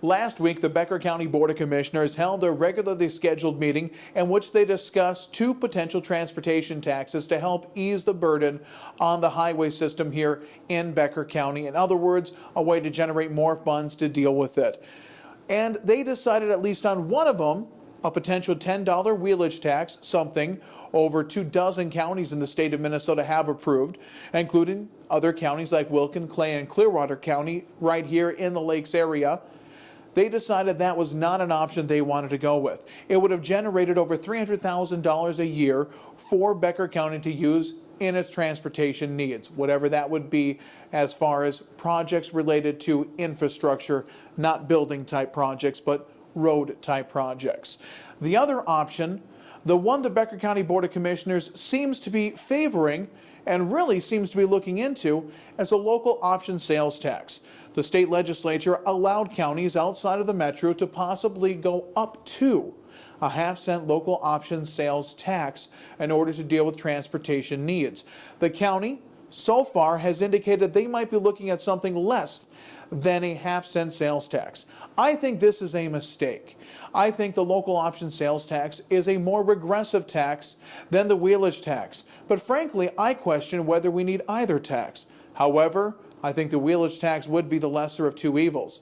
Last week, the Becker County Board of Commissioners held a regularly scheduled meeting in which they discussed two potential transportation taxes to help ease the burden on the highway system here in Becker County. In other words, a way to generate more funds to deal with it. And they decided at least on one of them, a potential $10 wheelage tax, something over 24 counties in the state of Minnesota have approved, including other counties like Wilkin, Clay, and Clearwater County right here in the Lakes area. They decided that was not an option they wanted to go with. It would have generated over $300,000 a year for Becker County to use in its transportation needs, whatever that would be as far as projects related to infrastructure, not building type projects, but road type projects. The other option, the one the Becker County Board of Commissioners seems to be favoring and really seems to be looking into, as a local option sales tax. The state legislature allowed counties outside of the metro to possibly go up to a half-cent local option sales tax in order to deal with transportation needs. The county so far has indicated they might be looking at something less than a half-cent sales tax. I think this is a mistake. I think the local option sales tax is a more regressive tax than the wheelage tax. But frankly, I question whether we need either tax. However, I think the wheelage tax would be the lesser of two evils.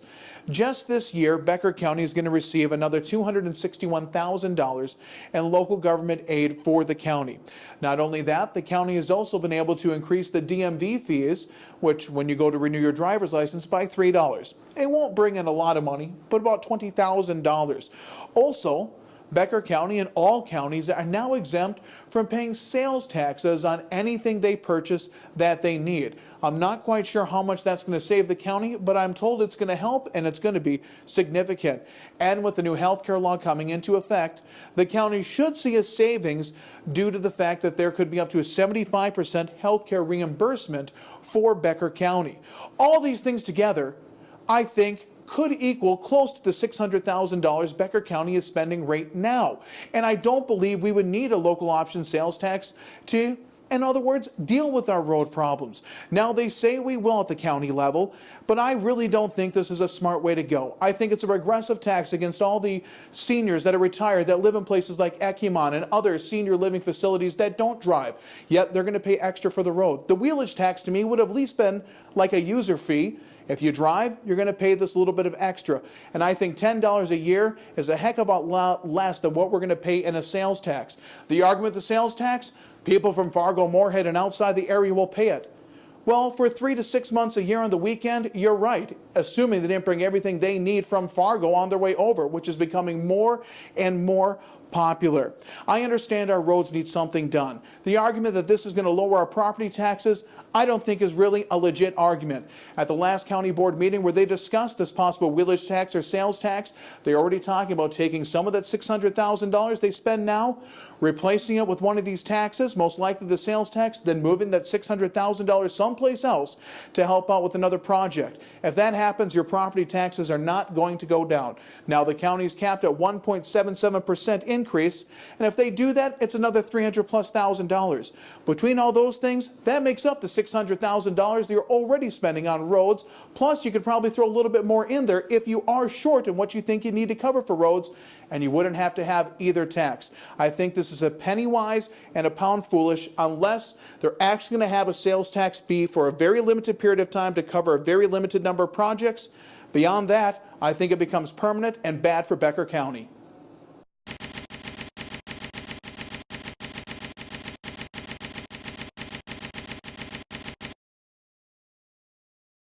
Just this year, Becker County is going to receive another $261,000 in local government aid for the county. Not only that, the county has also been able to increase the DMV fees, which when you go to renew your driver's license, by $3. It won't bring in a lot of money, but about $20,000. Also, Becker County and all counties are now exempt from paying sales taxes on anything they purchase that they need. I'm not quite sure how much that's going to save the county, but I'm told it's going to help and it's going to be significant. And with the new health care law coming into effect, the county should see a savings due to the fact that there could be up to a 75% health care reimbursement for Becker County. All these things together, I think, could equal close to the $600,000 Becker County is spending right now. And I don't believe we would need a local option sales tax to, in other words, deal with our road problems. Now, they say we will at the county level, but I really don't think this is a smart way to go. I think it's a regressive tax against all the seniors that are retired that live in places like Ekimon and other senior living facilities that don't drive, yet they're going to pay extra for the road. The wheelage tax to me would have at least been like a user fee. If you drive, you're going to pay this little bit of extra. And I think $10 a year is a heck of a lot less than what we're going to pay in a sales tax. The argument with the sales tax, people from Fargo, Moorhead, and outside the area will pay it. Well, for 3 to 6 months a year on the weekend, you're right, assuming they didn't bring everything they need from Fargo on their way over, which is becoming more and more popular. I understand our roads need something done. The argument that this is going to lower our property taxes, I don't think is really a legit argument. At the last county board meeting where they discussed this possible wheelage tax or sales tax, they're already talking about taking some of that $600,000 they spend now, replacing it with one of these taxes, most likely the sales tax, then moving that $600,000 someplace else to help out with another project. If that happens, your property taxes are not going to go down. Now, the county's capped at 1.77% increase, and if they do that, it's another $300,000+. Between all those things, that makes up the $600,000 you're already spending on roads, plus you could probably throw a little bit more in there if you are short in what you think you need to cover for roads, and you wouldn't have to have either tax. I think this is a penny wise and a pound foolish unless they're actually going to have a sales tax be for a very limited period of time to cover a very limited number of projects. Beyond that, I think it becomes permanent and bad for Becker County.